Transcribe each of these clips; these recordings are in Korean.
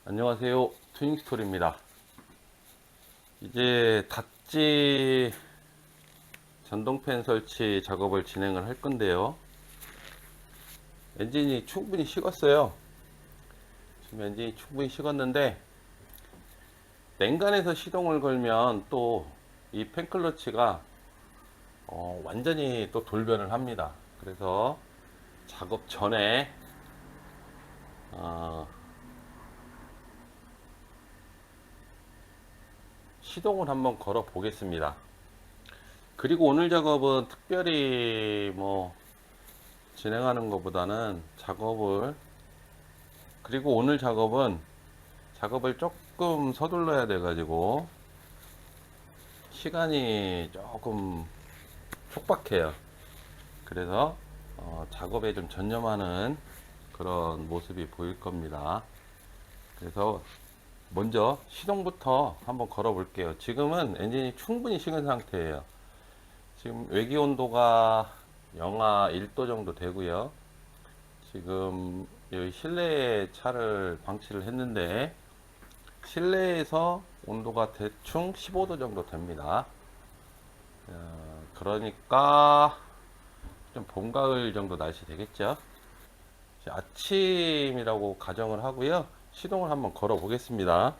안녕하세요. 튜닝스토리입니다. 이제 닷지 전동팬 설치 작업을 진행을 할 건데요. 엔진이 충분히 식었어요. 지금 엔진이 충분히 식었는데 냉간에서 시동을 걸면 또 이 팬클러치가 완전히 또 돌변을 합니다. 그래서 작업 전에 어, 시동을 한번 걸어 보겠습니다. 그리고 오늘 작업은 특별히 뭐 진행하는 것보다는 그리고 오늘 작업을 조금 서둘러야 돼 가지고 시간이 조금 촉박해요. 그래서 작업에 좀 전념하는 그런 모습이 보일 겁니다. 그래서 먼저 시동부터 한번 걸어 볼게요. 지금은 엔진이 충분히 식은 상태예요. 지금 외기 온도가 영하 1도 정도 되고요. 지금 여기 실내에 차를 방치를 했는데 실내에서 온도가 대충 15도 정도 됩니다. 그러니까 좀 봄, 가을 정도 날씨 되겠죠. 아침이라고 가정을 하고요. 시동을 한번 걸어 보겠습니다.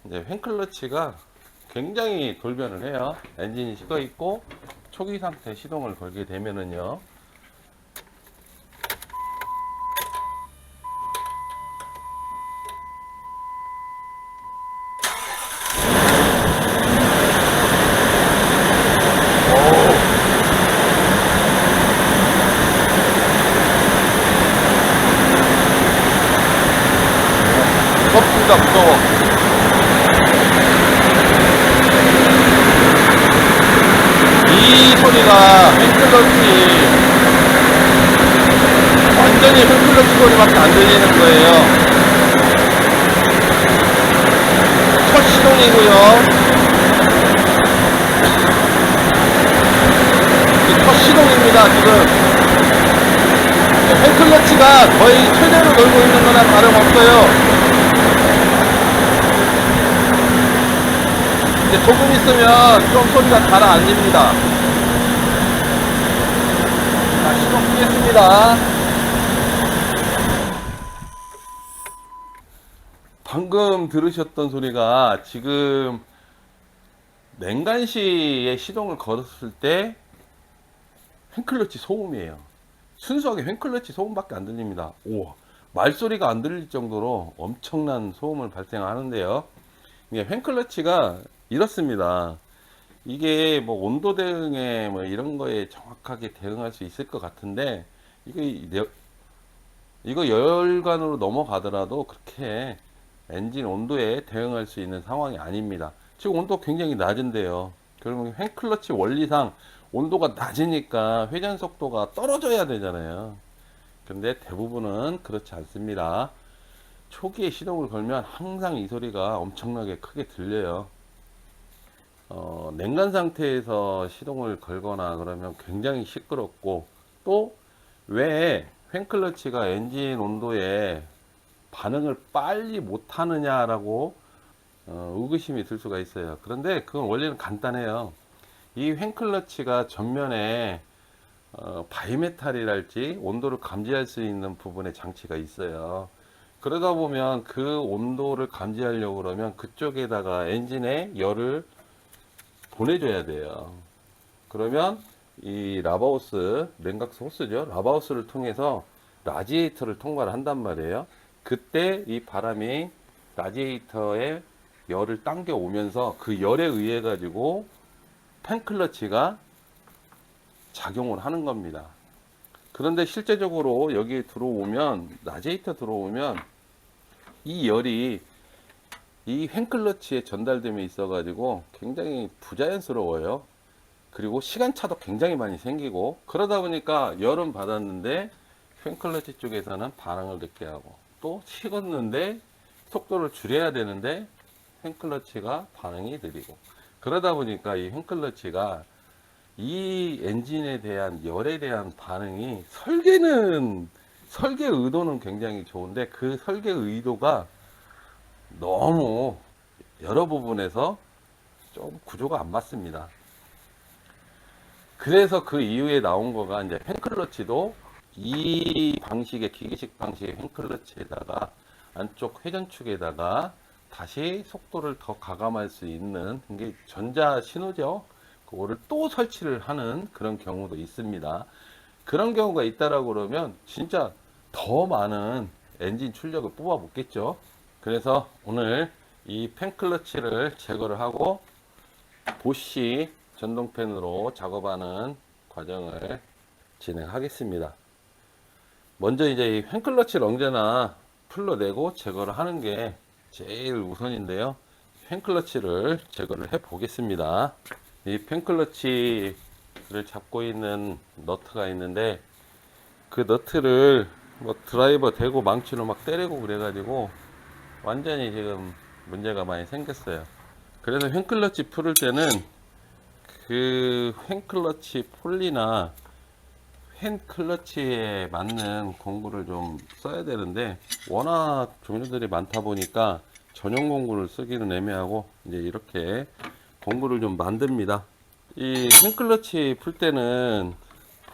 이제 횡클러치가 굉장히 돌변을 해요. 엔진이 식어 있고 초기 상태 시동을 걸게 되면은요. 무섭습니다, 무서워. 이 소리가 완전히 횡클러치 소리밖에 안 들리는 거예요. 첫 시동이고요. 첫 시동입니다, 지금. 횡클러치가 거의 최대로 놀고 있는 거나 다름없어요. 이제 조금 있으면 좀 소리가 가라앉습니다. 자, 시동 끄겠습니다. 방금 들으셨던 소리가 지금 냉간시에 시동을 걸었을 때 횡클러치 소음이에요. 순수하게 횡클러치 소음밖에 안 들립니다. 오, 말소리가 안 들릴 정도로 엄청난 소음을 발생하는데요. 이게 횡클러치가 이렇습니다. 이게 뭐 온도 대응에 뭐 이런 거에 정확하게 대응할 수 있을 것 같은데 이거 열관으로 넘어가더라도 그렇게 엔진 온도에 대응할 수 있는 상황이 아닙니다. 지금 온도 굉장히 낮은데요. 그러면 횡클러치 원리상 온도가 낮으니까 회전 속도가 떨어져야 되잖아요. 근데 대부분은 그렇지 않습니다. 초기에 시동을 걸면 항상 이 소리가 엄청나게 크게 들려요. 냉간 상태에서 시동을 걸거나 그러면 굉장히 시끄럽고, 또 왜 횡클러치가 엔진 온도에 반응을 빨리 못하느냐라고 의구심이 들 수가 있어요. 그런데 그건 원리는 간단해요. 이 횡클러치가 전면에 바이메탈이랄지 온도를 감지할 수 있는 부분에 장치가 있어요. 그러다 보면 그 온도를 감지하려고 그러면 그쪽에다가 엔진에 열을 보내줘야 돼요. 그러면 이 라바호스, 냉각수 호스죠. 라바호스를 통해서 라지에이터를 통과를 한단 말이에요. 그때 이 바람이 라지에이터에 열을 당겨 오면서 그 열에 의해 가지고 팬클러치가 작용을 하는 겁니다. 그런데 실제적으로 여기 들어오면, 라지에이터 들어오면 이 열이 이 횡클러치에 전달됨에 있어 가지고 굉장히 부자연스러워요. 그리고 시간차도 굉장히 많이 생기고, 그러다 보니까 열은 받았는데 횡클러치 쪽에서는 반응을 늦게 하고, 또 식었는데 속도를 줄여야 되는데 횡클러치가 반응이 느리고, 그러다 보니까 이 횡클러치가 이 엔진에 대한 열에 대한 반응이 설계 의도는 굉장히 좋은데 그 설계 의도가 너무 여러 부분에서 좀 구조가 안 맞습니다. 그래서 그 이후에 나온 거가 이제 펜클러치도 이 방식의 기계식 방식의 펜클러치에다가 안쪽 회전축에다가 다시 속도를 더 가감할 수 있는 게 전자 신호죠. 그거를 또 설치를 하는 그런 경우도 있습니다. 그런 경우가 있다라고 그러면 진짜 더 많은 엔진 출력을 뽑아 먹겠죠. 그래서 오늘 이 펜클러치를 제거를 하고 보쉬 전동펜으로 작업하는 과정을 진행하겠습니다. 먼저 이제 이 펜클러치를 언제나 풀러내고 제거를 하는 게 제일 우선인데요. 펜클러치를 제거를 해 보겠습니다. 이 펜클러치를 잡고 있는 너트가 있는데 그 너트를 뭐 드라이버 대고 망치로 막 때리고 그래가지고 완전히 지금 문제가 많이 생겼어요. 그래서 펜클러치 풀을 때는 그 펜클러치 폴리나 펜클러치에 맞는 공구를 좀 써야 되는데 워낙 종류들이 많다 보니까 전용 공구를 쓰기는 애매하고 이제 이렇게 공구를 좀 만듭니다. 이 펜클러치 풀 때는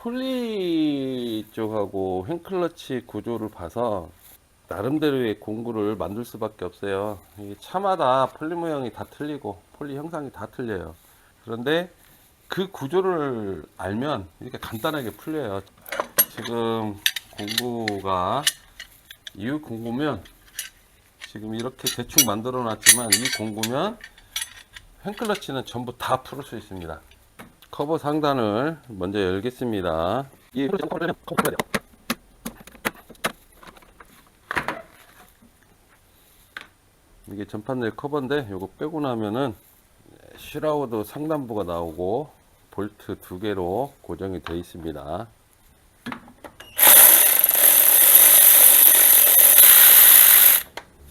폴리 쪽하고 펜클러치 구조를 봐서 나름대로의 공구를 만들 수밖에 없어요. 이 차마다 폴리 모양이 다 틀리고 폴리 형상이 다 틀려요. 그런데 그 구조를 알면 이렇게 간단하게 풀려요. 지금 공구가 이 공구면 지금 이렇게 대충 만들어 놨지만 이 공구면 펜클러치는 전부 다 풀을 수 있습니다. 커버 상단을 먼저 열겠습니다. 이게 전판넬 커버인데 이거 빼고 나면은 슈라우드 상단부가 나오고 볼트 2개로 고정이 되어 있습니다.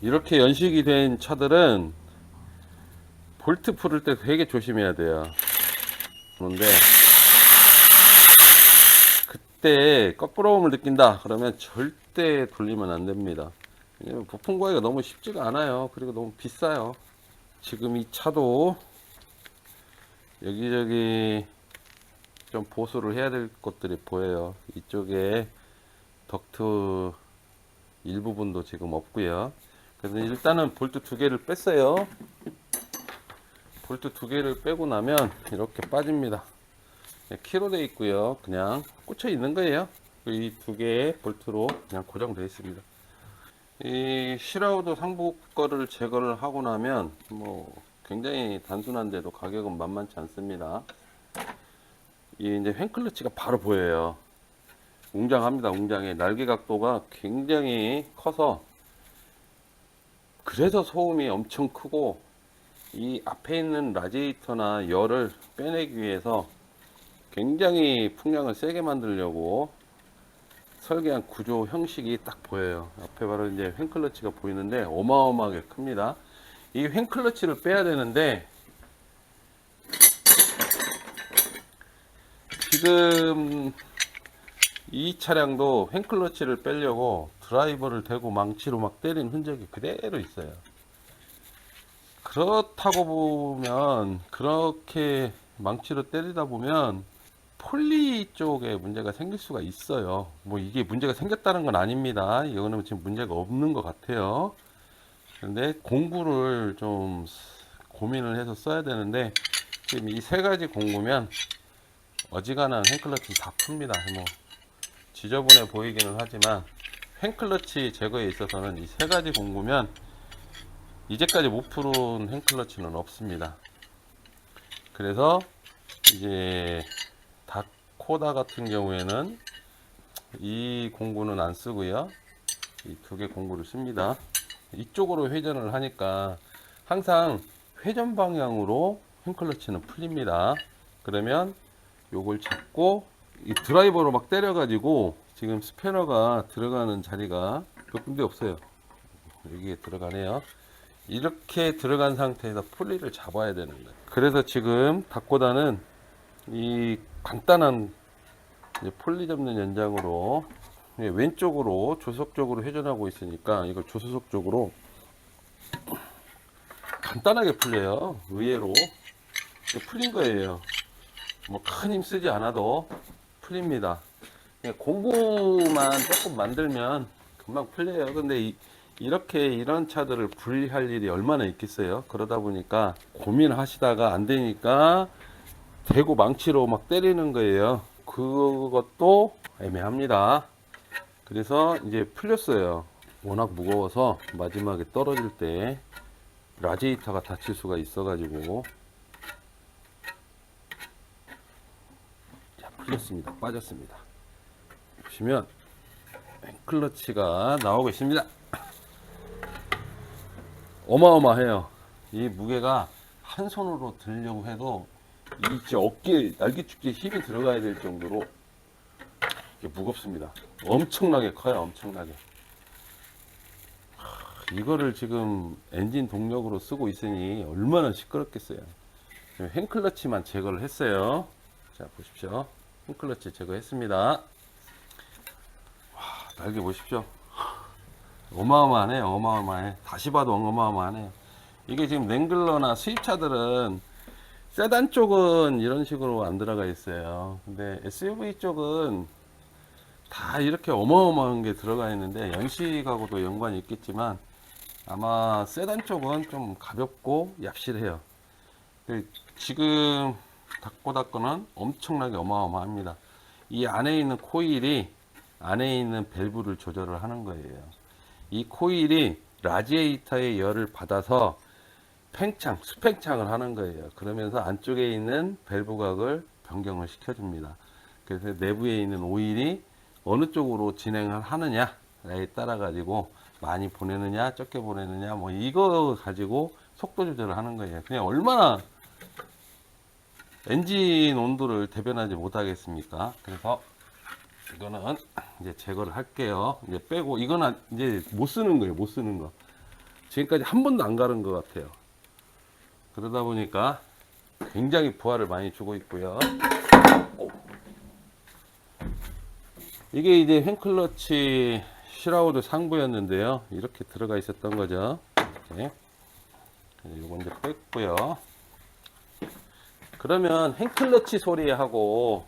이렇게 연식이 된 차들은 볼트 풀을 때 되게 조심해야 돼요. 그런데 그때 거꾸로움을 느낀다 그러면 절대 돌리면 안 됩니다. 왜냐면 부품 구하기가 너무 쉽지가 않아요. 그리고 너무 비싸요. 지금 이 차도 여기저기 좀 보수를 해야 될 것들이 보여요. 이쪽에 덕트 일부분도 지금 없고요. 그래서 일단은 볼트 2개를 뺐어요. 볼트 2개를 빼고 나면 이렇게 빠집니다. 키로 되어 있고요. 그냥 꽂혀 있는 거예요. 이 2개의 볼트로 그냥 고정되어 있습니다. 이 슈라우드 상부 거를 제거를 하고 나면 뭐 굉장히 단순한데도 가격은 만만치 않습니다. 이 이제 펜클러치가 바로 보여요. 웅장합니다. 웅장해. 날개 각도가 굉장히 커서 그래서 소음이 엄청 크고 이 앞에 있는 라디에이터나 열을 빼내기 위해서 굉장히 풍량을 세게 만들려고 설계한 구조 형식이 딱 보여요. 앞에 바로 이제 펜클러치가 보이는데 어마어마하게 큽니다. 이 펜클러치를 빼야 되는데 지금 이 차량도 펜클러치를 빼려고 드라이버를 대고 망치로 막 때린 흔적이 그대로 있어요. 그렇다고 보면 그렇게 망치로 때리다 보면 폴리 쪽에 문제가 생길 수가 있어요. 뭐 이게 문제가 생겼다는 건 아닙니다. 이거는 지금 문제가 없는 것 같아요. 근데 공구를 좀 고민을 해서 써야 되는데 지금 이 세 가지 공구면 어지간한 펜클러치 다 풉니다. 뭐 지저분해 보이기는 하지만 펜클러치 제거에 있어서는 이 세 가지 공구면 이제까지 못 푸른 펜클러치는 없습니다. 그래서 이제 다코다 같은 경우에는 이 공구는 안 쓰고요. 이 2개 공구를 씁니다. 이쪽으로 회전을 하니까 항상 회전 방향으로 펜클러치는 풀립니다. 그러면 요걸 잡고 이 드라이버로 막 때려 가지고 지금 스패너가 들어가는 자리가 몇 군데 없어요. 여기에 들어가네요. 이렇게 들어간 상태에서 폴리를 잡아야 되는 거예요. 그래서 지금 다코다는 이 간단한 폴리 잡는 연장으로 왼쪽으로 조수석 쪽으로 회전하고 있으니까 이걸 조수석 쪽으로 간단하게 풀려요. 의외로 풀린 거예요. 뭐 큰 힘 쓰지 않아도 풀립니다. 그냥 공구만 조금 만들면 금방 풀려요. 근데 이렇게 이런 차들을 분리할 일이 얼마나 있겠어요. 그러다 보니까 고민하시다가 안 되니까 대고 망치로 막 때리는 거예요. 그것도 애매합니다. 그래서 이제 풀렸어요. 워낙 무거워서 마지막에 떨어질 때 라디에이터가 다칠 수가 있어 가지고 자, 풀렸습니다. 빠졌습니다. 보시면 클러치가 나오고 있습니다. 어마어마해요. 이 무게가 한 손으로 들려고 해도 이 어깨 날개축지에 힘이 들어가야 될 정도로 무겁습니다. 엄청나게 커요. 엄청나게. 이거를 지금 엔진 동력으로 쓰고 있으니 얼마나 시끄럽겠어요. 핸클러치만 제거를 했어요. 자, 보십시오. 핸클러치 제거했습니다. 와, 날개 보십시오. 어마어마하네요. 어마어마해. 다시 봐도 어마어마하네요. 이게 지금 랭글러나 수입차들은 세단 쪽은 이런 식으로 안 들어가 있어요. 근데 SUV 쪽은 다 이렇게 어마어마한 게 들어가 있는데 연식하고도 연관이 있겠지만 아마 세단 쪽은 좀 가볍고 얍실해요. 지금 닥고닥고는 엄청나게 어마어마합니다. 이 안에 있는 코일이 안에 있는 밸브를 조절을 하는 거예요. 이 코일이 라디에이터의 열을 받아서 팽창, 수팽창을 하는 거예요. 그러면서 안쪽에 있는 밸브각을 변경을 시켜줍니다. 그래서 내부에 있는 오일이 어느 쪽으로 진행을 하느냐에 따라 가지고 많이 보내느냐 적게 보내느냐 뭐 이거 가지고 속도 조절을 하는 거예요. 그냥 얼마나 엔진 온도를 대변하지 못하겠습니까? 그래서 이거는 이제 제거를 할게요. 이제 빼고 이거는 이제 못 쓰는 거예요. 못 쓰는 거. 지금까지 한 번도 안 가른 것 같아요. 그러다 보니까 굉장히 부하를 많이 주고 있고요. 이게 이제 핸클러치 슈라우드 상부였는데요. 이렇게 들어가 있었던 거죠. 이렇게. 이거 이제 뺐고요. 그러면 핸클러치 소리하고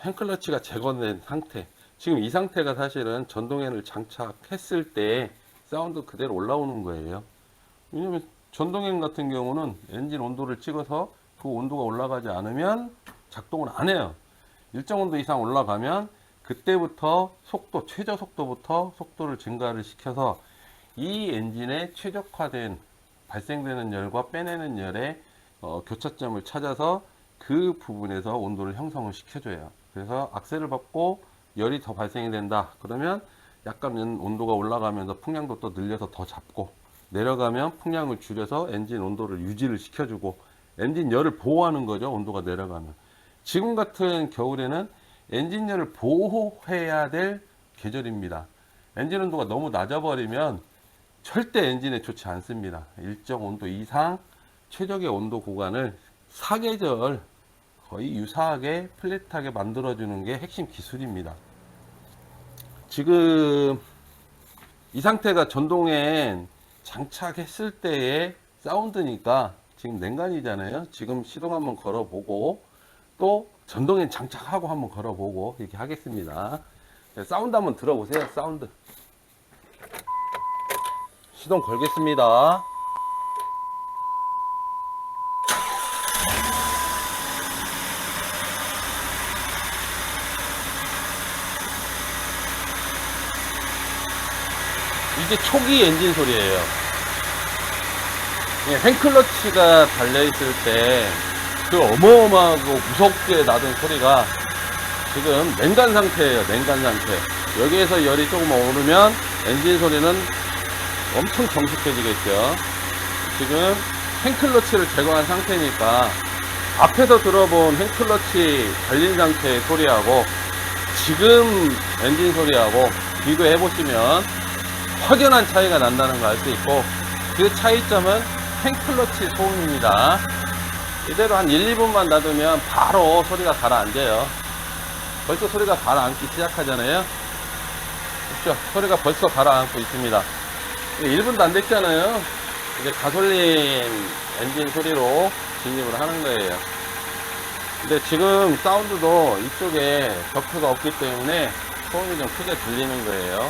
핸클러치가 제거된 상태, 지금 이 상태가 사실은 전동엔을 장착했을 때 사운드 그대로 올라오는 거예요. 왜냐면 전동엔 같은 경우는 엔진 온도를 찍어서 그 온도가 올라가지 않으면 작동을 안 해요. 일정 온도 이상 올라가면 그때부터 속도, 최저 속도부터 속도를 증가를 시켜서 이 엔진의 최적화된 발생되는 열과 빼내는 열의 교차점을 찾아서 그 부분에서 온도를 형성을 시켜줘요. 그래서 악셀을 밟고 열이 더 발생이 된다. 그러면 약간 온도가 올라가면서 풍량도 또 늘려서 더 잡고, 내려가면 풍량을 줄여서 엔진 온도를 유지를 시켜주고 엔진 열을 보호하는 거죠. 온도가 내려가면. 지금 같은 겨울에는 엔진 열을 보호해야 될 계절입니다. 엔진 온도가 너무 낮아버리면 절대 엔진에 좋지 않습니다. 일정 온도 이상 최적의 온도 구간을 사계절 거의 유사하게 플랫하게 만들어주는 게 핵심 기술입니다. 지금 이 상태가 전동엔 장착했을 때의 사운드니까 지금 냉간이잖아요. 지금 시동 한번 걸어보고 또 전동엔 장착하고 한번 걸어보고 이렇게 하겠습니다. 사운드 한번 들어보세요. 사운드. 시동 걸겠습니다. 이게 초기 엔진 소리예요. 핸클러치가 달려있을 때 그 어마어마하고 무섭게 나던 소리가 지금 냉간 상태예요. 냉간 상태. 여기에서 열이 조금 오르면 엔진 소리는 엄청 정숙해지겠죠. 지금 핸클러치를 제거한 상태니까 앞에서 들어본 핸클러치 달린 상태의 소리하고 지금 엔진 소리하고 비교해 보시면 확연한 차이가 난다는 걸 알 수 있고, 그 차이점은 핸클러치 소음입니다. 이대로 한 1, 2분만 놔두면 바로 소리가 가라앉아요. 벌써 소리가 가라앉기 시작하잖아요. 그렇죠? 소리가 벌써 가라앉고 있습니다. 1분도 안 됐잖아요. 이제 가솔린 엔진 소리로 진입을 하는 거예요. 근데 지금 사운드도 이쪽에 덕트가 없기 때문에 소음이 좀 크게 들리는 거예요.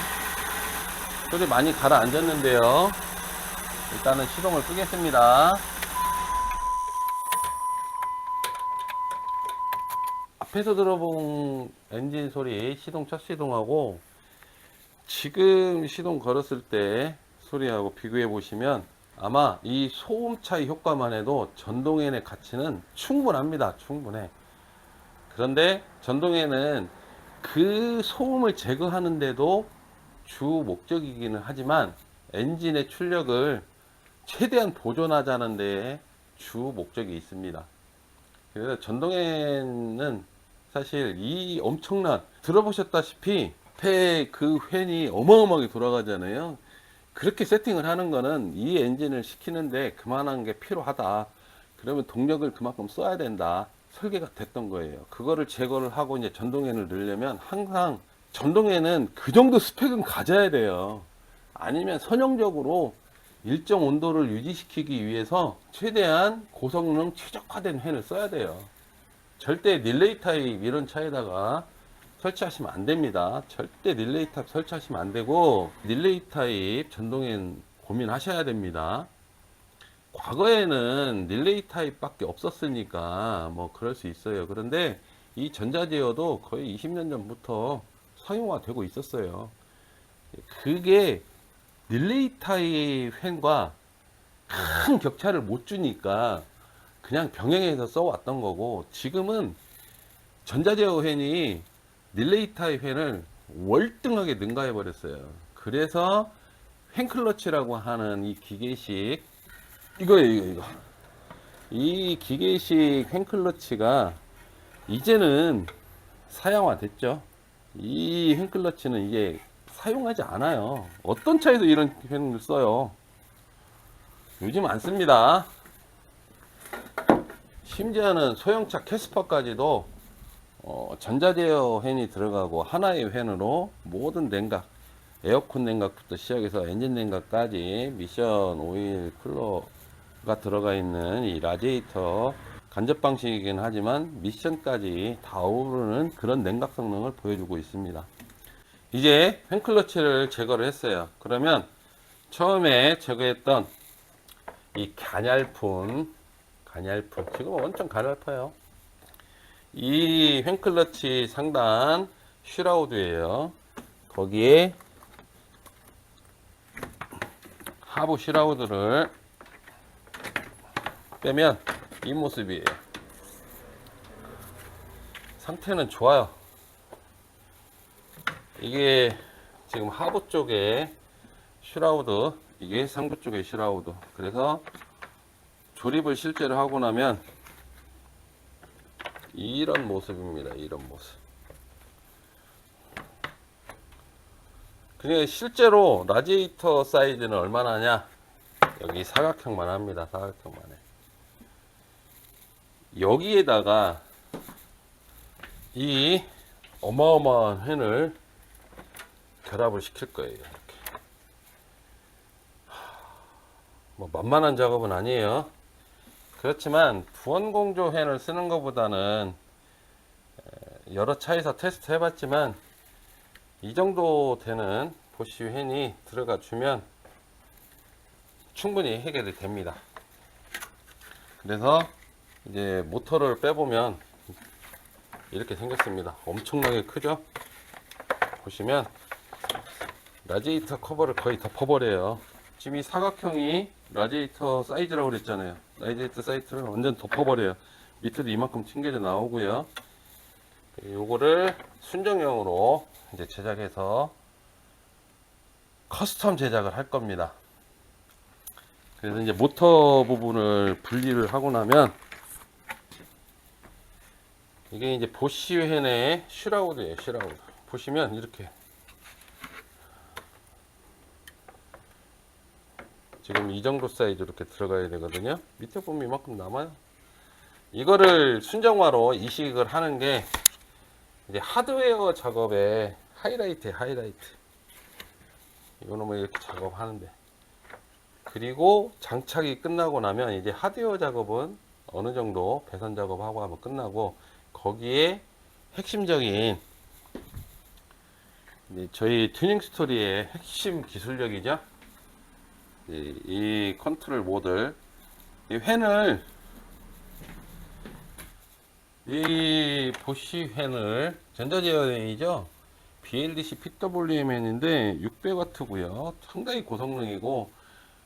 소리 많이 가라앉았는데요. 일단은 시동을 끄겠습니다. 앞에서 들어본 엔진 소리, 시동 첫 시동하고 지금 시동 걸었을 때 소리하고 비교해 보시면 아마 이 소음 차이 효과만 해도 전동엔의 가치는 충분합니다. 충분해. 그런데 전동엔은 그 소음을 제거하는데도 주 목적이기는 하지만 엔진의 출력을 최대한 보존하자는 데 주 목적이 있습니다. 그래서 전동엔은 사실 이 엄청난, 들어보셨다시피 그 팬이 어마어마하게 돌아가잖아요. 그렇게 세팅을 하는 거는 이 엔진을 시키는데 그만한 게 필요하다. 그러면 동력을 그만큼 써야 된다. 설계가 됐던 거예요. 그거를 제거를 하고 이제 전동엔을 넣으려면 항상 전동엔은 그 정도 스펙은 가져야 돼요. 아니면 선형적으로 일정 온도를 유지시키기 위해서 최대한 고성능 최적화된 팬을 써야 돼요. 절대 릴레이 타입 이런 차에다가 설치하시면 안 됩니다. 절대 릴레이 타입 설치하시면 안 되고, 릴레이 타입 전동엔 고민하셔야 됩니다. 과거에는 릴레이 타입 밖에 없었으니까 뭐 그럴 수 있어요. 그런데 이 전자제어도 거의 20년 전부터 상용화되고 있었어요. 그게 릴레이 타입 팬과 큰 격차를 못 주니까 그냥 병행해서 써왔던 거고, 지금은 전자제어 팬이 릴레이 타입 팬을 월등하게 능가해 버렸어요. 그래서 팬클러치라고 하는 이 기계식, 이거 이 기계식 팬클러치가 이제는 사양화 됐죠. 이 팬클러치는 이제 사용하지 않아요. 어떤 차에도 이런 팬을 써요. 요즘 안 씁니다. 심지어는 소형차 캐스퍼까지도 전자제어 팬이 들어가고 하나의 팬으로 모든 냉각, 에어컨 냉각부터 시작해서 엔진 냉각까지 미션 오일 쿨러가 들어가 있는 이 라디에이터 간접 방식이긴 하지만 미션까지 다 어우르는 그런 냉각 성능을 보여주고 있습니다. 이제 팬클러치를 제거를 했어요. 그러면 처음에 제거했던 이 가냘픈 지금 엄청 가냘퍼요. 이 팬클러치 상단 슈라우드예요. 거기에 하부 슈라우드를 빼면 이 모습이에요. 상태는 좋아요. 이게 지금 하부 쪽에 슈라우드, 이게 상부 쪽에 슈라우드. 그래서 조립을 실제로 하고 나면 이런 모습입니다. 이런 모습. 그냥 실제로 라디에이터 사이즈는 얼마나 하냐? 여기 사각형만 합니다. 사각형만 해. 여기에다가 이 어마어마한 팬을 결합을 시킬 거예요. 이렇게. 뭐 만만한 작업은 아니에요. 그렇지만 부원공조 팬을 쓰는 것보다는 여러 차에서 테스트 해봤지만 이 정도 되는 보쉬 팬이 들어가 주면 충분히 해결이 됩니다. 그래서 이제 모터를 빼보면 이렇게 생겼습니다. 엄청나게 크죠? 보시면 라디에이터 커버를 거의 덮어버려요. 지금 이 사각형이 라디에이터 사이즈라고 그랬잖아요. 라디에이터 사이즈를 완전 덮어버려요. 밑에도 이만큼 튕겨져 나오고요. 요거를 순정형으로 이제 제작해서 커스텀 제작을 할 겁니다. 그래서 이제 모터 부분을 분리를 하고 나면 이게 이제 보쉬 팬의 슈라우드예요. 슈라우드 보시면 이렇게 지금 이 정도 사이즈 이렇게 들어가야 되거든요. 밑에 보면 이만큼 남아요. 이거를 순정화로 이식을 하는 게 이제 하드웨어 작업의 하이라이트예요. 하이라이트. 이거는 뭐 이렇게 작업하는데 그리고 장착이 끝나고 나면 이제 하드웨어 작업은 어느 정도 배선 작업하고 하면 끝나고, 거기에 핵심적인 저희 튜닝 스토리의 핵심 기술력이죠. 이 컨트롤 모듈, 이 펜을, 이 보쉬 펜을 전자제어이죠. BLDC PWM인데 600W고요. 상당히 고성능이고,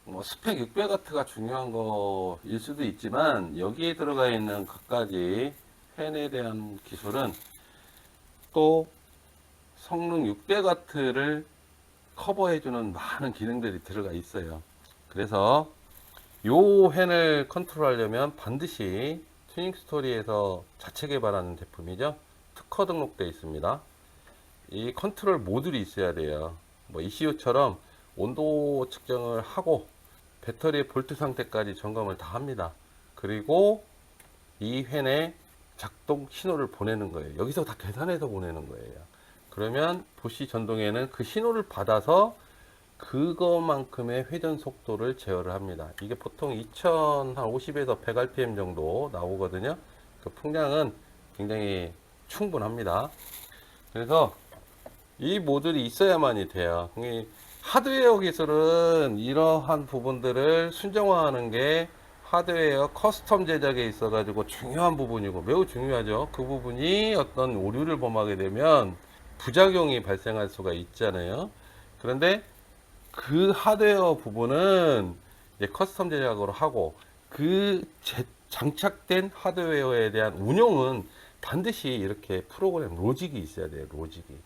뭐 스펙 600W가 중요한 거일 수도 있지만, 여기에 들어가 있는 갖가지 펜에 대한 기술은 또 성능 600W를 커버해주는 많은 기능들이 들어가 있어요. 그래서 요 펜을 컨트롤하려면 반드시 튜닝 스토리에서 자체 개발하는 제품이죠. 특허 등록되어 있습니다. 이 컨트롤 모듈이 있어야 돼요. 뭐 ECU처럼 온도 측정을 하고 배터리의 볼트 상태까지 점검을 다 합니다. 그리고 이 펜에 작동 신호를 보내는 거예요. 여기서 다 계산해서 보내는 거예요. 그러면 보쉬 전동에는 그 신호를 받아서 그것만큼의 회전 속도를 제어를 합니다. 이게 보통 2050에서 100rpm 정도 나오거든요. 그 풍량은 굉장히 충분합니다. 그래서 이 모듈이 있어야만이 돼요. 하드웨어 기술은 이러한 부분들을 순정화하는 게 하드웨어 커스텀 제작에 있어 가지고 중요한 부분이고, 매우 중요하죠. 그 부분이 어떤 오류를 범하게 되면 부작용이 발생할 수가 있잖아요. 그런데 그 하드웨어 부분은 이제 커스텀 제작으로 하고, 장착된 하드웨어에 대한 운용은 반드시 이렇게 프로그램 로직이 있어야 돼요. 로직이.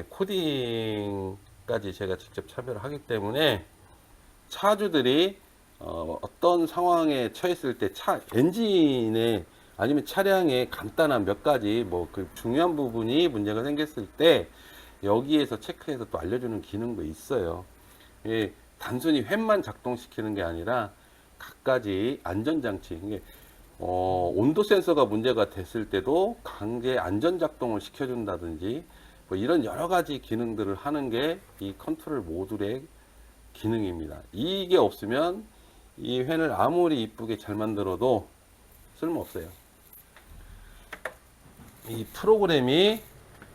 코딩까지 제가 직접 참여를 하기 때문에, 차주들이 어떤 상황에 처했을 때 엔진에 아니면 차량에 간단한 몇 가지 그 중요한 부분이 문제가 생겼을 때 여기에서 체크해서 또 알려주는 기능도 있어요. 단순히 펜만 작동시키는 게 아니라 갖가지 안전장치, 온도 센서가 문제가 됐을 때도 강제 안전 작동을 시켜준다든지, 뭐 이런 여러 가지 기능들을 하는 게 이 컨트롤 모듈의 기능입니다. 이게 없으면 이 펜을 아무리 이쁘게 잘 만들어도 쓸모없어요. 이 프로그램이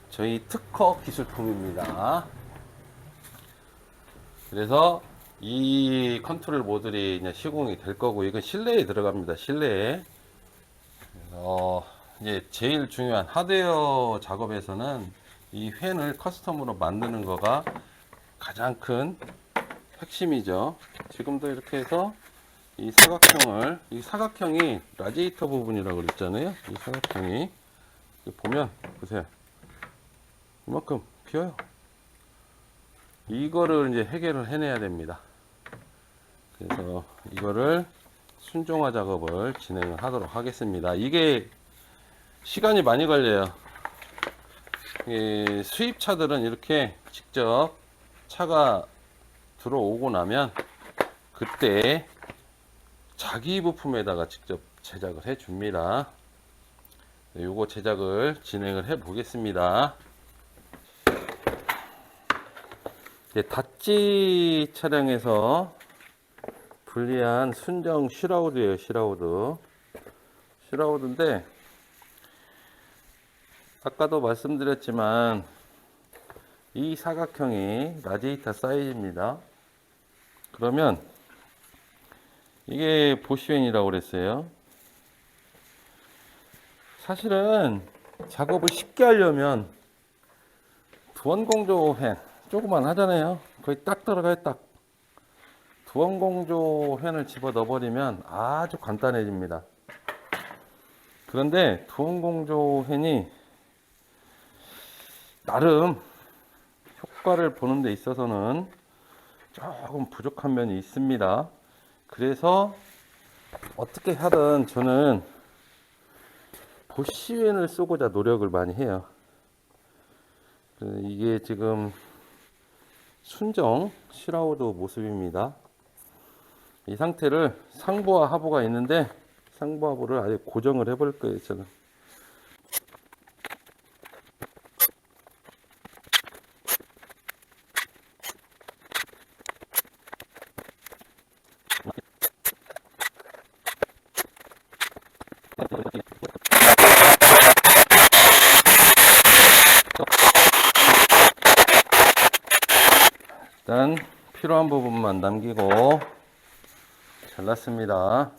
저희 특허 기술품입니다. 그래서 이 컨트롤 모듈이 이제 시공이 될 거고, 이건 실내에 들어갑니다. 실내에. 이제 제일 중요한 하드웨어 작업에서는 이 펜을 커스텀으로 만드는 거가 가장 큰 핵심이죠. 지금도 이렇게 해서 이 사각형이 라디에이터 부분이라고 그랬잖아요. 이 사각형이 보면 보세요. 이만큼 비어요. 이거를 이제 해결을 해내야 됩니다. 그래서 이거를 순정화 작업을 진행을 하도록 하겠습니다. 이게 시간이 많이 걸려요. 수입차들은 이렇게 직접 차가 들어오고 나면 그때 자기 부품에다가 직접 제작을 해 줍니다. 요거 제작을 진행을 해 보겠습니다. 다찌 차량에서 분리한 순정 슈라우드예요. 슈라우드인데 아까도 말씀드렸지만 이 사각형이 라디에이터 사이즈입니다. 그러면 이게 보쉬웬이라고 그랬어요. 사실은 작업을 쉽게 하려면 두원공조 펜 조그만 하잖아요. 거의 딱 들어가요. 딱 두원공조 펜을 집어 넣어버리면 아주 간단해집니다. 그런데 두원공조 펜이 나름 효과를 보는 데 있어서는 조금 부족한 면이 있습니다. 그래서 어떻게 하든 저는 보쉬웬을 쓰고자 노력을 많이 해요. 이게 지금 순정 슈라우드 모습입니다. 이 상태를 상부와 하부가 있는데 상부 하부를 아예 고정을 해볼 거예요. 저는 일단 필요한 부분만 남기고 잘랐습니다.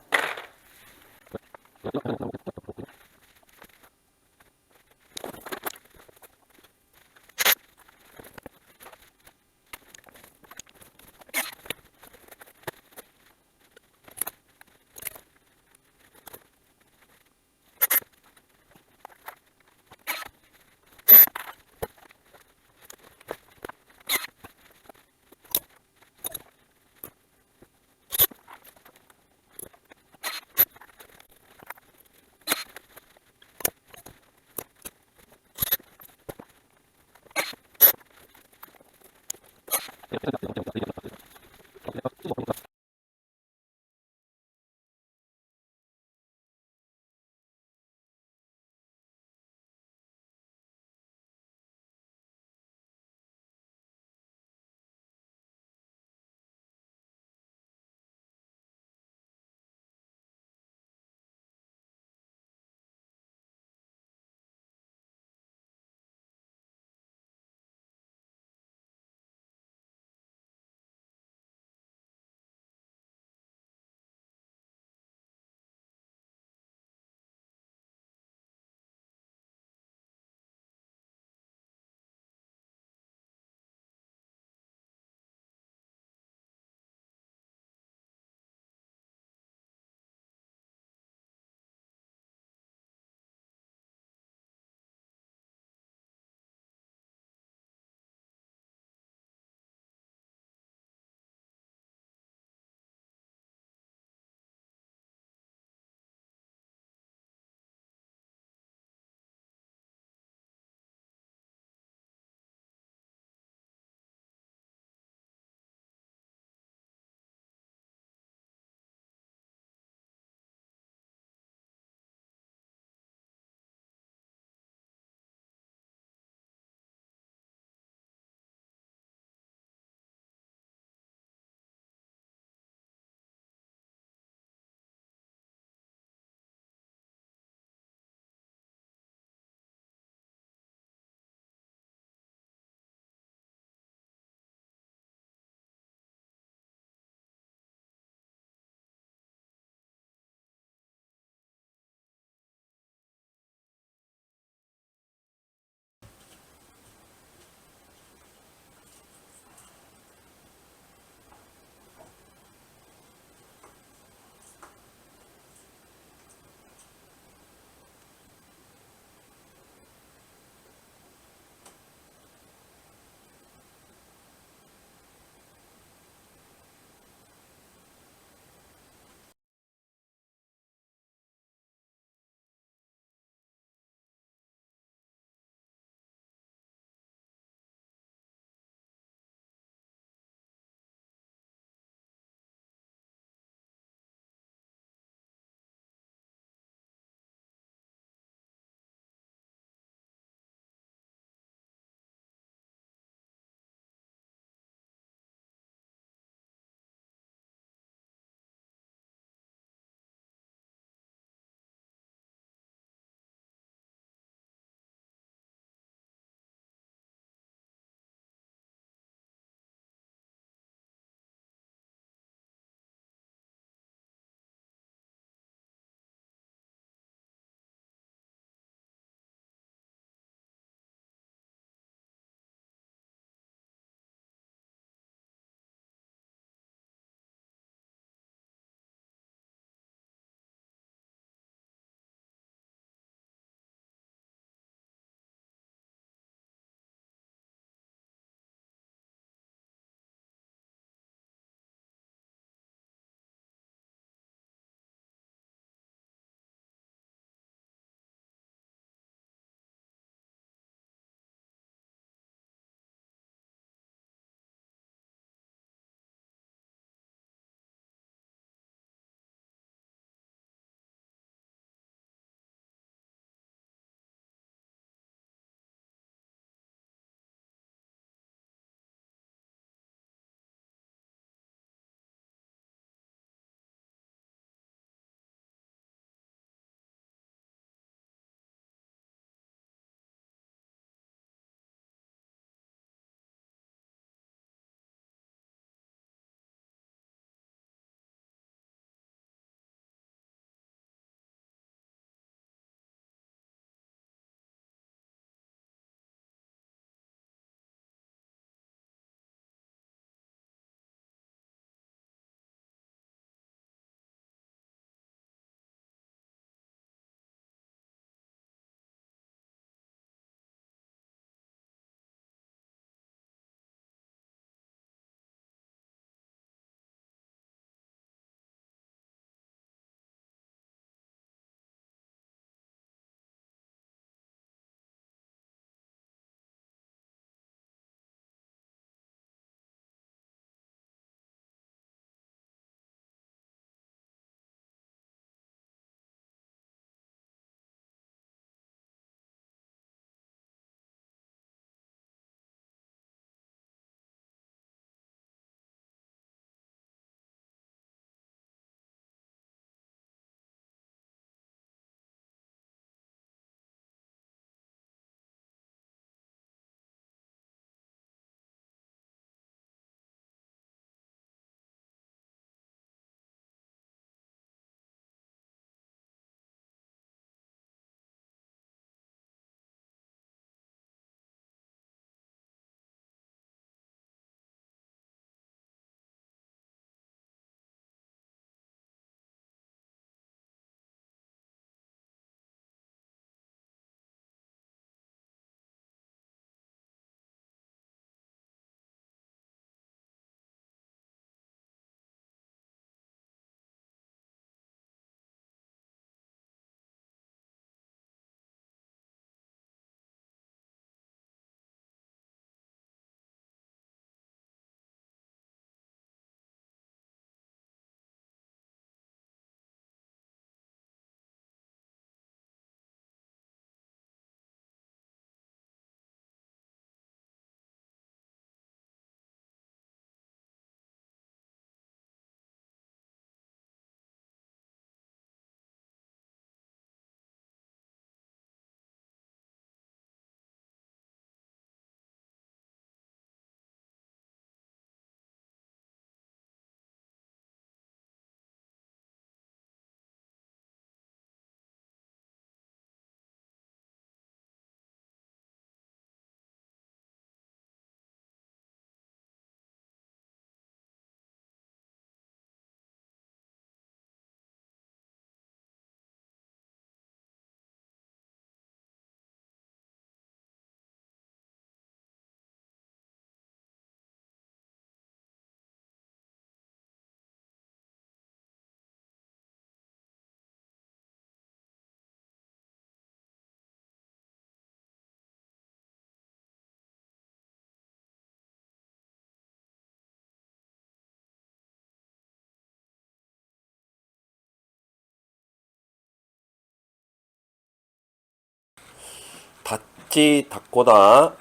다찌 다코다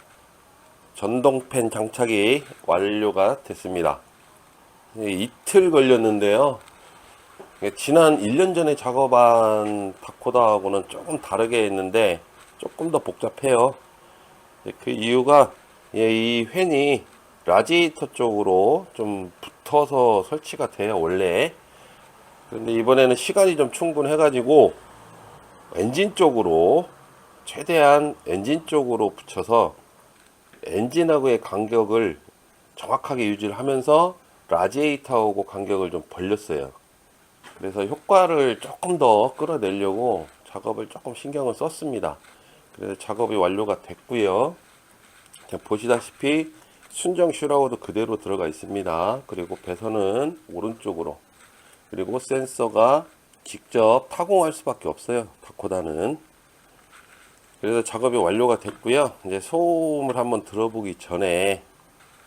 전동팬 장착이 완료가 됐습니다. 이틀 걸렸는데요. 지난 1년 전에 작업한 다코다하고는 조금 다르게 했는데 조금 더 복잡해요. 그 이유가 이 팬이 라지에이터 쪽으로 좀 붙어서 설치가 돼요, 원래. 그런데 이번에는 시간이 좀 충분해 가지고 엔진 쪽으로, 최대한 엔진 쪽으로 붙여서 엔진하고의 간격을 정확하게 유지를 하면서 라지에이터하고 간격을 좀 벌렸어요. 그래서 효과를 조금 더 끌어내려고 작업을 조금 신경을 썼습니다. 그래서 작업이 완료가 됐고요. 보시다시피 순정 슈라우드 그대로 들어가 있습니다. 그리고 배선은 오른쪽으로, 그리고 센서가 직접 타공할 수밖에 없어요, 다코다는. 그래서 작업이 완료가 됐고요. 이제 소음을 한번 들어보기 전에,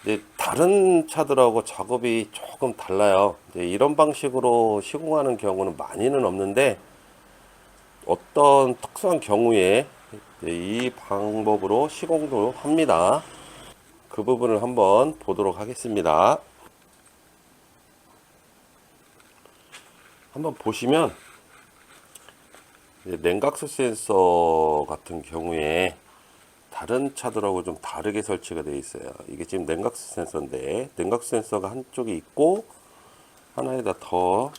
이제 다른 차들하고 작업이 조금 달라요. 이제 이런 방식으로 시공하는 경우는 많이는 없는데, 어떤 특수한 경우에 이 방법으로 시공도 합니다. 그 부분을 한번 보도록 하겠습니다. 한번 보시면 냉각수 센서 같은 경우에 다른 차들하고 좀 다르게 설치가 되어 있어요. 이게 지금 냉각수 센서인데, 냉각수 센서가 한쪽에 있고 하나에다 더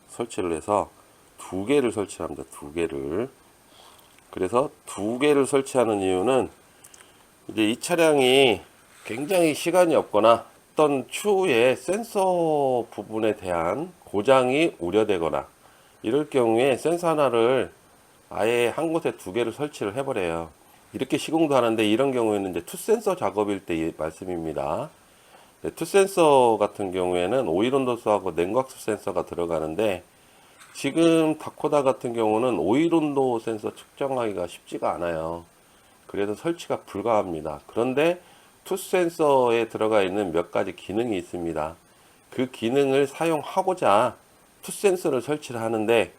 설치를 해서 두 개를 설치합니다. 두 개를. 그래서 두 개를 설치하는 이유는 이제 이 차량이 굉장히 시간이 없거나 어떤 추후에 센서 부분에 대한 고장이 우려되거나 이럴 경우에 센서 하나를 아예 한 곳에 두 개를 설치를 해버려요. 이렇게 시공도 하는데, 이런 경우에는 이제 투센서 작업일 때 말씀입니다. 투센서 같은 경우에는 오일온도수하고 냉각수 센서가 들어가는데, 지금 다코다 같은 경우는 오일온도 센서 측정하기가 쉽지가 않아요. 그래서 설치가 불가합니다. 그런데 투센서에 들어가 있는 몇 가지 기능이 있습니다. 그 기능을 사용하고자 투센서를 설치를 하는데,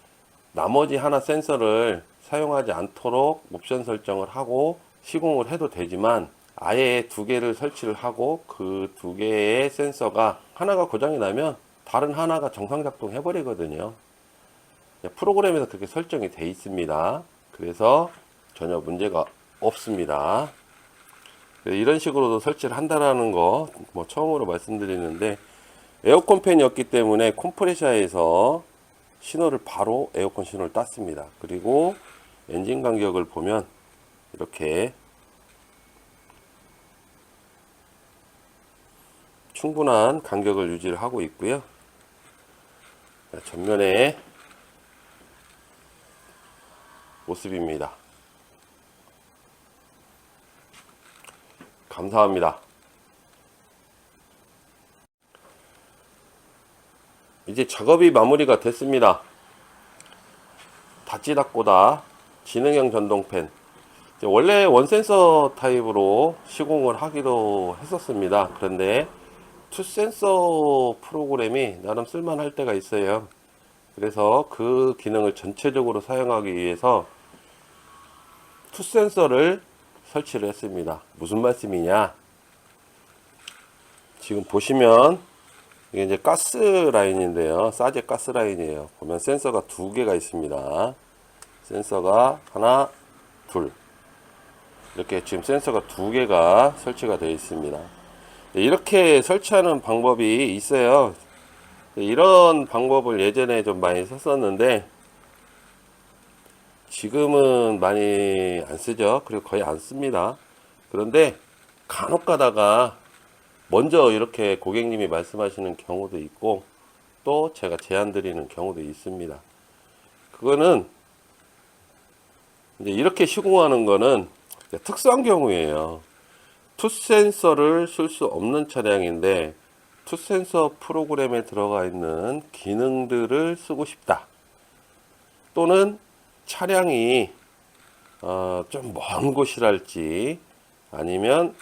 나머지 하나 센서를 사용하지 않도록 옵션 설정을 하고 시공을 해도 되지만, 아예 두 개를 설치를 하고 그 두 개의 센서가 하나가 고장이 나면 다른 하나가 정상 작동 해버리거든요. 프로그램에서 그렇게 설정이 되어 있습니다. 그래서 전혀 문제가 없습니다. 이런 식으로도 설치를 한다라는 거 처음으로 말씀드리는데, 에어컨 팬이었기 때문에 컴프레셔에서 신호를 바로 에어컨 신호를 땄습니다. 그리고 엔진 간격을 보면 이렇게 충분한 간격을 유지를 하고 있고요. 전면에 모습입니다. 감사합니다. 이제 작업이 마무리가 됐습니다. 다찌다코다 지능형 전동팬, 원래 원센서 타입으로 시공을 하기도 했었습니다. 그런데 투센서 프로그램이 나름 쓸만할 때가 있어요. 그래서 그 기능을 전체적으로 사용하기 위해서 투센서를 설치를 했습니다. 무슨 말씀이냐, 지금 보시면 이게 이제 가스 라인인데요, 싸제 가스 라인이에요. 보면 센서가 두 개가 있습니다. 센서가 하나, 둘, 이렇게 지금 센서가 두 개가 설치가 되어 있습니다. 이렇게 설치하는 방법이 있어요. 이런 방법을 예전에 좀 많이 썼었는데 지금은 많이 안 쓰죠. 그리고 거의 안 씁니다. 그런데 간혹 가다가 먼저 이렇게 고객님이 말씀하시는 경우도 있고, 또 제가 제안 드리는 경우도 있습니다. 그거는 이제 이렇게 시공하는 거는 특수한 경우예요. 투센서를 쓸 수 없는 차량인데 투센서 프로그램에 들어가 있는 기능들을 쓰고 싶다, 또는 차량이 좀 먼 곳이랄지 아니면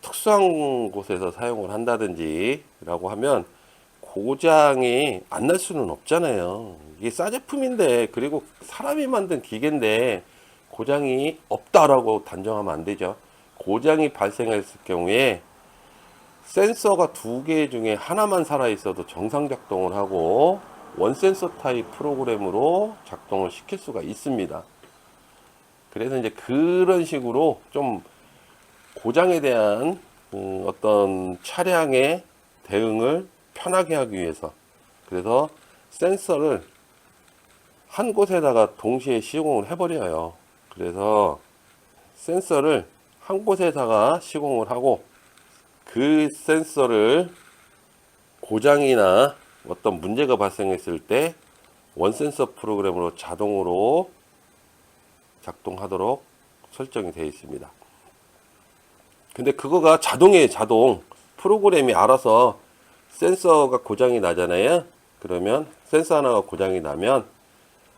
특수한 곳에서 사용을 한다든지 라고 하면 고장이 안 날 수는 없잖아요. 이게 싸제품인데, 그리고 사람이 만든 기계인데 고장이 없다라고 단정하면 안 되죠. 고장이 발생했을 경우에 센서가 두 개 중에 하나만 살아 있어도 정상 작동을 하고 원 센서 타입 프로그램으로 작동을 시킬 수가 있습니다. 그래서 이제 그런 식으로 좀 고장에 대한 어떤 차량의 대응을 편하게 하기 위해서, 그래서 센서를 한 곳에다가 동시에 시공을 해버려요. 그래서 센서를 한 곳에다가 시공을 하고 그 센서를 고장이나 어떤 문제가 발생했을 때 원센서 프로그램으로 자동으로 작동하도록 설정이 되어 있습니다. 근데 그거가 자동이에요. 자동. 프로그램이 알아서 센서가 고장이 나잖아요. 그러면 센서 하나가 고장이 나면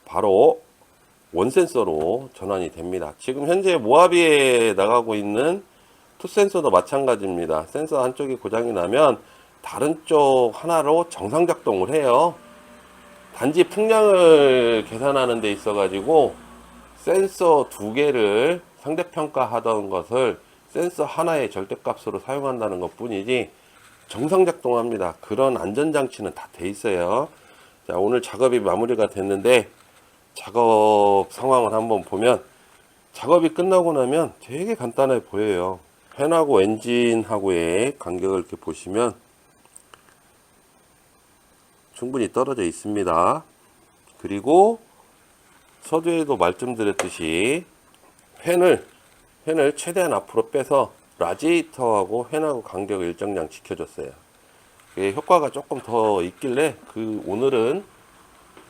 바로 원센서로 전환이 됩니다. 지금 현재 모하비에 나가고 있는 투센서도 마찬가지입니다. 센서 한쪽이 고장이 나면 다른 쪽 하나로 정상 작동을 해요. 단지 풍량을 계산하는 데 있어 가지고 센서 두 개를 상대평가 하던 것을 센서 하나의 절대값으로 사용한다는 것 뿐이지 정상 작동합니다. 그런 안전장치는 다 돼 있어요. 자, 오늘 작업이 마무리가 됐는데 작업 상황을 한번 보면 작업이 끝나고 나면 되게 간단해 보여요. 팬하고 엔진하고의 간격을 이렇게 보시면 충분히 떨어져 있습니다. 그리고 서두에도 말씀드렸듯이 팬을 최대한 앞으로 빼서 라지에이터하고 팬하고 간격을 일정량 지켜줬어요. 효과가 조금 더 있길래 오늘은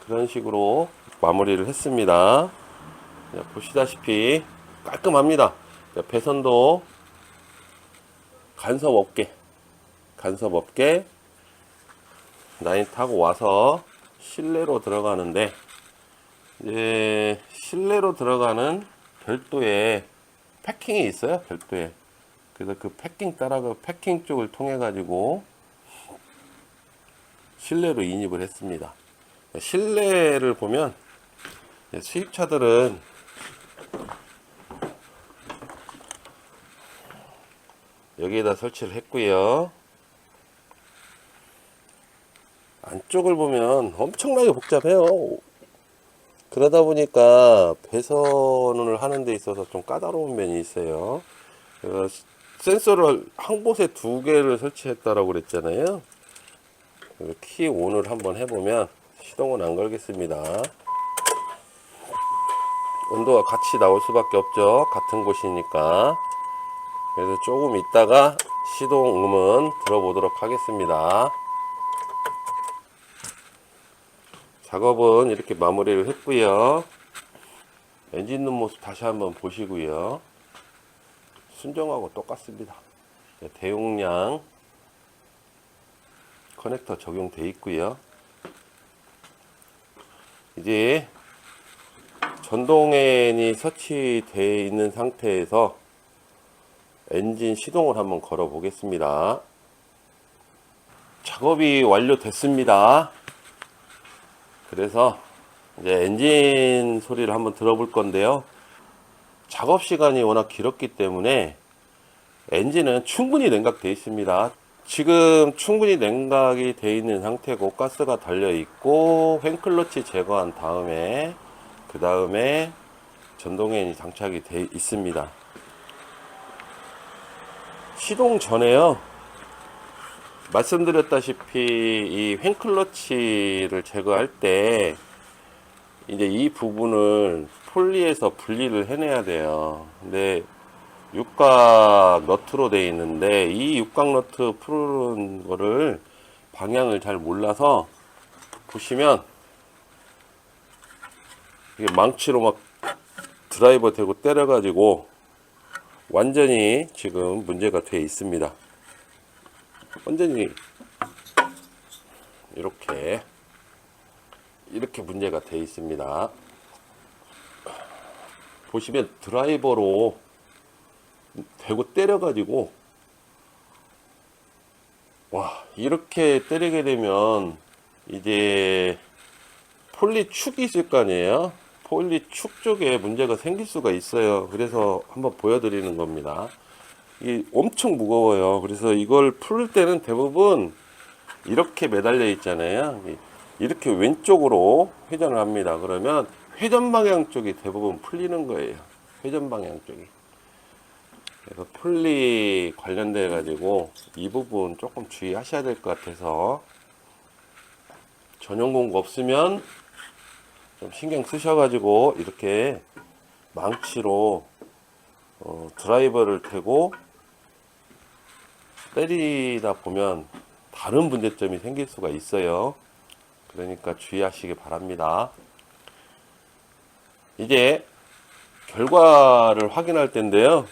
그런 식으로 마무리를 했습니다. 보시다시피 깔끔합니다. 배선도 간섭 없게 라인 타고 와서 실내로 들어가는데, 이제 실내로 들어가는 별도의 패킹이 있어요. 별도의. 그래서 그 패킹 패킹 쪽을 통해 가지고 실내로 인입을 했습니다. 실내를 보면 수입차들은 여기에다 설치를 했고요. 안쪽을 보면 엄청나게 복잡해요. 그러다 보니까 배선을 하는 데 있어서 좀 까다로운 면이 있어요. 센서를 한 곳에 두 개를 설치했다라고 그랬잖아요. 키 온을 한번 해보면 시동은 안 걸겠습니다. 온도가 같이 나올 수밖에 없죠. 같은 곳이니까. 그래서 조금 있다가 시동음은 들어보도록 하겠습니다. 작업은 이렇게 마무리를 했고요. 엔진룸 모습 다시 한번 보시고요. 순정하고 똑같습니다. 대용량 커넥터 적용되어 있고요. 이제 전동엔이 설치되어 있는 상태에서 엔진 시동을 한번 걸어 보겠습니다. 작업이 완료됐습니다. 그래서 이제 엔진 소리를 한번 들어볼 건데요. 작업 시간이 워낙 길었기 때문에 엔진은 충분히 냉각되어 있습니다. 지금 충분히 냉각이 되어 있는 상태고 가스가 달려 있고 횡클러치 제거한 다음에 그 다음에 전동엔이 장착이 되어 있습니다. 시동 전에요, 말씀드렸다시피 이 횡클러치를 제거할 때 이제 이 부분을 폴리에서 분리를 해내야 돼요. 근데 육각 너트로 되어 있는데 이 육각 너트 푸는 거를 방향을 잘 몰라서 보시면 이게 망치로 막 드라이버 대고 때려 가지고 완전히 지금 문제가 되어 있습니다. 완전히 이렇게 문제가 되어 있습니다. 보시면 드라이버로 대고 때려 가지고 이렇게 때리게 되면 이제 폴리 축이 있을 거 아니에요. 포일리 축 쪽에 문제가 생길 수가 있어요. 그래서 한번 보여드리는 겁니다. 이게 엄청 무거워요. 그래서 이걸 풀 때는 대부분 이렇게 매달려 있잖아요. 이렇게 왼쪽으로 회전을 합니다. 그러면 회전 방향 쪽이 대부분 풀리는 거예요. 회전 방향 쪽이. 그래서 풀리 관련돼 가지고 이 부분 조금 주의하셔야 될 것 같아서, 전용 공구 없으면 좀 신경 쓰셔가지고 이렇게 망치로 드라이버를 대고 때리다 보면 다른 문제점이 생길 수가 있어요. 그러니까 주의하시기 바랍니다. 이제 결과를 확인할 텐데요.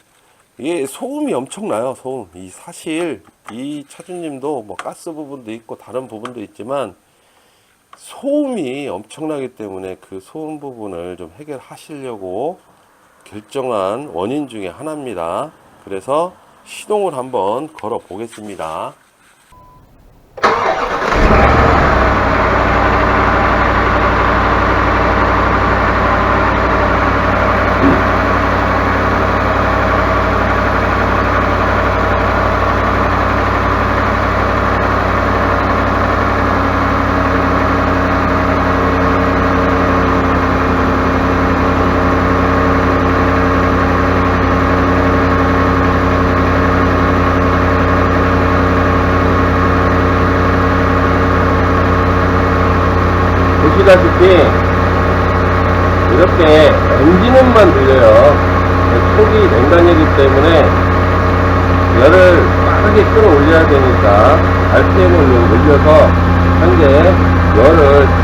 이게 소음이 엄청나요. 소음. 사실 이 차주님도 뭐 가스 부분도 있고 다른 부분도 있지만 소음이 엄청나기 때문에 그 소음 부분을 좀 해결하시려고 결정한 원인 중에 하나입니다. 그래서 시동을 한번 걸어 보겠습니다. 보시다시피 이렇게 엔진음만 들려요. 속이 냉간이기 때문에 열을 빠르게 끌어올려야 되니까 RPM을 올려서 현재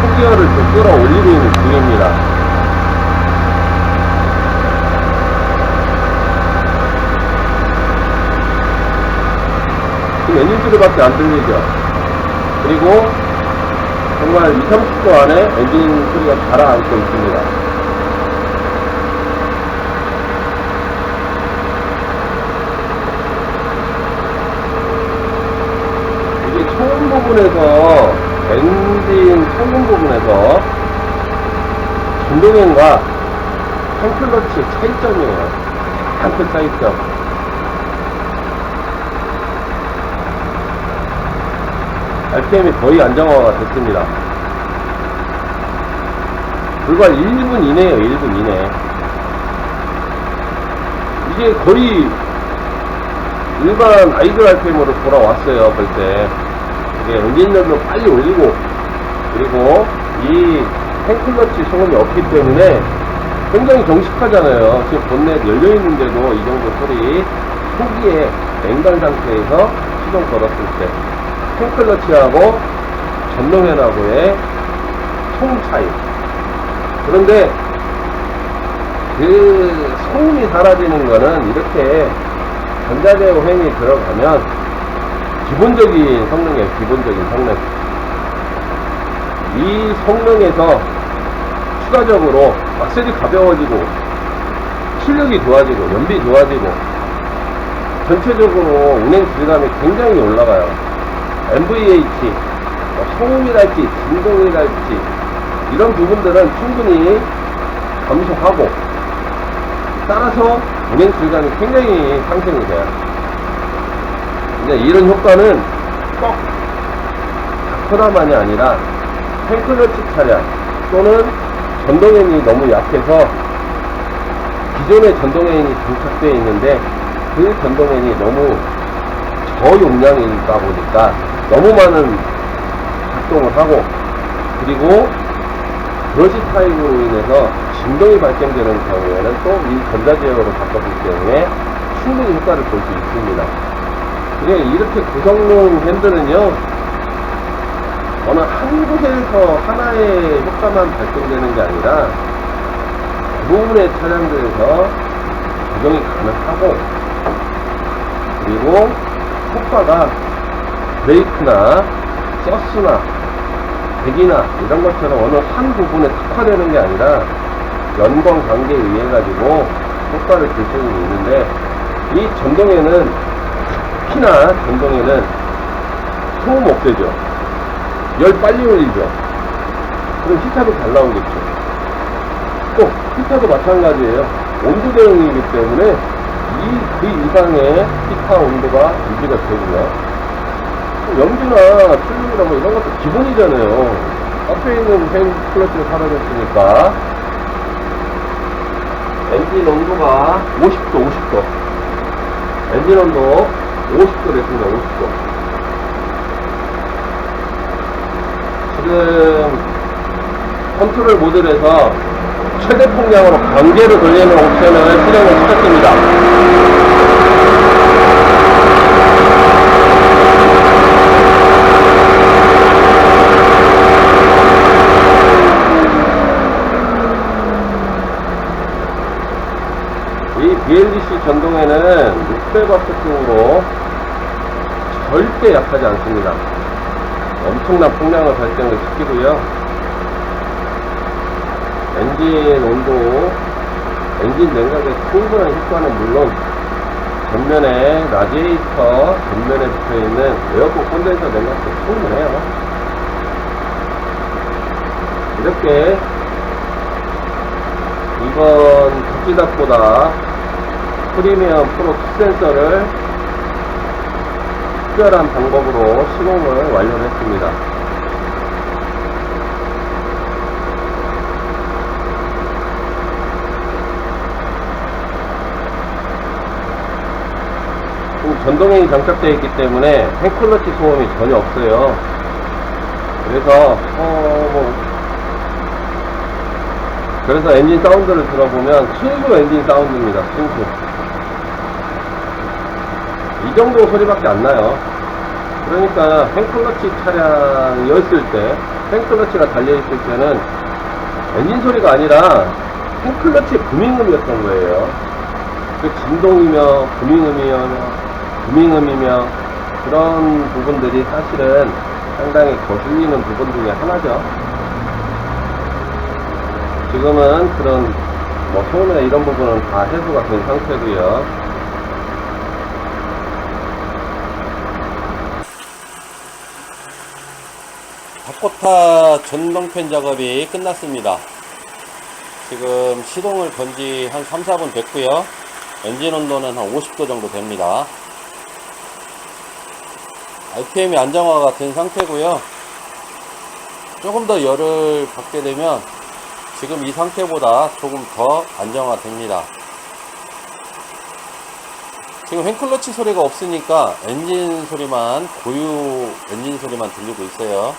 초기열을 좀 끌어올리고 있는 중입니다. 지금 엔진 소리밖에 안 들리죠. 그리고 정말 20, 30초 안에 엔진 소리가 가라앉고 있습니다. 이게 초음 부분에서, 엔진 초음 부분에서 전동형과 탱클러치의 차이점이에요. 탱크 차이점. RPM이 거의 안정화가 됐습니다. 불과 1분 이내에요. 1분 이내. 이게 거의 일반 아이들 RPM으로 돌아왔어요. 볼 때 이게 엔진열도 빨리 올리고, 그리고 이 탱클러치 소음이 없기 때문에 굉장히 정식하잖아요. 지금 본넷 열려있는데도 이 정도 소리. 초기에 냉간 상태에서 시동 걸었을 때 탱클러치하고 전동현하고의 소음 차이. 그런데 그 소음이 사라지는 거는 이렇게 전자제어 횡이 들어가면 기본적인 성능이에요. 기본적인 성능. 이 성능에서 추가적으로 악셀이 가벼워지고 출력이 좋아지고 연비 좋아지고 전체적으로 운행 질감이 굉장히 올라가요. MVH, 소음이랄지 진동이랄지 이런 부분들은 충분히 감소하고, 따라서 운행 질감이 굉장히 상승이 돼요. 이제 이런 효과는 꼭 다코나만이 아니라 탱클러치 차량 또는 전동엔이 너무 약해서 기존의 전동엔이 장착되어 있는데 그 전동엔이 너무 저용량이다 보니까 너무 많은 작동을 하고, 그리고 브러시 타입으로 인해서 진동이 발생되는 경우에는 또 이 전자제어로 바꿨기 때문에 충분히 효과를 볼 수 있습니다. 그냥 이렇게 고성능 핸들은요, 어느 한 곳에서 하나의 효과만 발생되는 게 아니라 대부분의 차량들에서 적용이 가능하고, 그리고 효과가 브레이크나 서스나 배기나 이런 것처럼 어느 한 부분에 특화되는 게 아니라 연관 관계에 의해 가지고 효과를 줄 수 있는데, 이 전동에는, 특히나 전동에는 소음 없애죠. 열 빨리 올리죠. 그럼 히탑이 잘 나오겠죠. 또 히터도 마찬가지예요. 온도 대응이기 때문에 그 이상의 히터 온도가 유지가 되고요. 연기나 출력이나 뭐 이런 것도 기본이잖아요. 앞에 있는 행 클러치가 사라졌으니까 엔진 온도가 50도, 50도. 엔진 온도 50도 됐습니다. 50도. 지금 컨트롤 모드에서 최대 풍량으로 관계로 돌리는 옵션을 실행을 시켰습니다. 이 BLDC 전동에는 600W 쪽으로 절대 약하지 않습니다. 엄청난 풍량을 발생을 시키고요. 엔진 온도, 엔진 냉각의 충분한 효과는 물론 전면에 라디에이터 전면에 붙어있는 에어컨 콘덴서 냉각도 충분해요. 이렇게 이번 터치닥보다 프리미엄 프로 센서를 특별한 방법으로 시공을 완료를 했습니다. 전동행이 장착되어 있기 때문에 탱클러치 소음이 전혀 없어요. 그래서 엔진 사운드를 들어보면 순수 엔진 사운드입니다. 순수. 이 정도 소리밖에 안 나요. 그러니까 탱클러치 차량이었을 때, 탱클러치가 달려있을 때는 엔진 소리가 아니라 탱클러치 부밍음이었던 거예요. 그 진동이며 부밍음이며 그런 부분들이 사실은 상당히 거슬리는 부분 중에 하나죠. 지금은 그런 소음이나 이런 부분은 다 해소가 된 상태고요. 바코타 전동팬 작업이 끝났습니다. 지금 시동을 건 지 한 3, 4분 됐고요. 엔진 온도는 한 50도 정도 됩니다. RPM이 안정화가 된 상태고요. 조금 더 열을 받게 되면 지금 이 상태보다 조금 더 안정화 됩니다. 지금 횡클러치 소리가 없으니까 엔진 소리만, 고유 엔진 소리만 들리고 있어요.